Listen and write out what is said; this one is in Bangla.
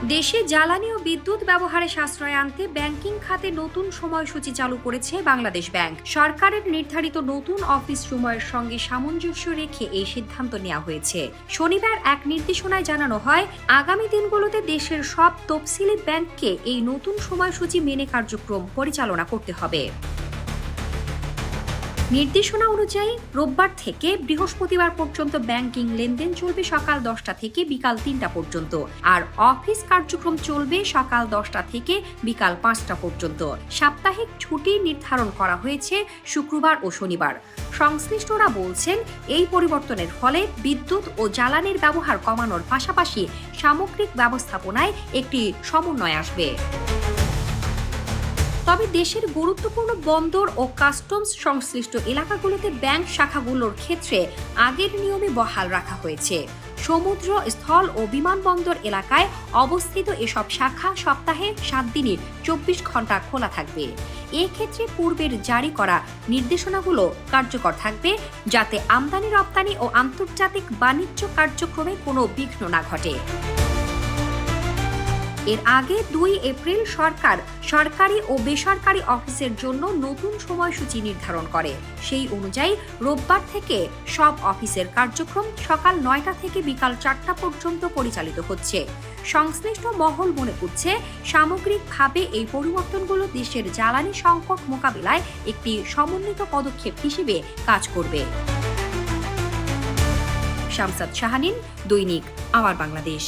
দেশে জ্বালানি ও বিদ্যুৎ ব্যবহারে সাশ্রয় আনতে ব্যাংকিং খাতে নতুন সময়সূচি চালু করেছে বাংলাদেশ ব্যাংক। সরকারের নির্ধারিত নতুন অফিস সময়ের সঙ্গে সামঞ্জস্য রেখে এই সিদ্ধান্ত নেওয়া হয়েছে। শনিবার এক নির্দেশনায় জানানো হয়, আগামী দিনগুলোতে দেশের সব তফসিলি ব্যাংককে এই নতুন সময়সূচি মেনে কার্যক্রম পরিচালনা করতে হবে। নির্দেশনা অনুযায়ী রোববার থেকে বৃহস্পতিবার পর্যন্ত ব্যাংকিং লেনদেন চলবে সকাল 10টা থেকে বিকাল 3টা পর্যন্ত, আর অফিস কার্যক্রম চলবে সকাল 10টা থেকে বিকাল 5টা পর্যন্ত। সাপ্তাহিক ছুটি নির্ধারণ করা হয়েছে শুক্রবার ও শনিবার। সংশ্লিষ্টরা বলছেন, এই পরিবর্তনের ফলে বিদ্যুৎ ও জ্বালানির ব্যবহার কমানোর পাশাপাশি সামগ্রিক ব্যবস্থাপনায় একটি সমন্বয় আসবে। তবে দেশের গুরুত্বপূর্ণ বন্দর ও কাস্টমস সংশ্লিষ্ট এলাকাগুলোতে ব্যাংক শাখাগুলোর ক্ষেত্রে আগের নিয়মে বহাল রাখা হয়েছে। সমুদ্র, স্থল ও বিমানবন্দর এলাকায় অবস্থিত এসব শাখা সপ্তাহে 7 দিনই 24 ঘন্টা খোলা থাকবে। এক্ষেত্রে পূর্বের জারি করা নির্দেশনাগুলো কার্যকর থাকবে, যাতে আমদানি রপ্তানি ও আন্তর্জাতিক বাণিজ্য কার্যক্রমে কোনো বিঘ্ন না ঘটে। এর আগে 2 এপ্রিল সরকার সরকারি ও বেসরকারি অফিসের জন্য নতুন সময়সূচি নির্ধারণ করে। সেই অনুযায়ী রোববার থেকে সব অফিসের কার্যক্রম সকাল 9টা থেকে বিকাল 4টা পর্যন্ত পরিচালিত হচ্ছে। সংশ্লিষ্ট মহল মনে করছে, সামগ্রিকভাবে এই পরিবর্তনগুলো দেশের জ্বালানি সংকট মোকাবিলায় একটি সমন্বিত পদক্ষেপ হিসেবে কাজ করবে। শামসাদ শাহানীন, দৈনিক আমার বাংলাদেশ।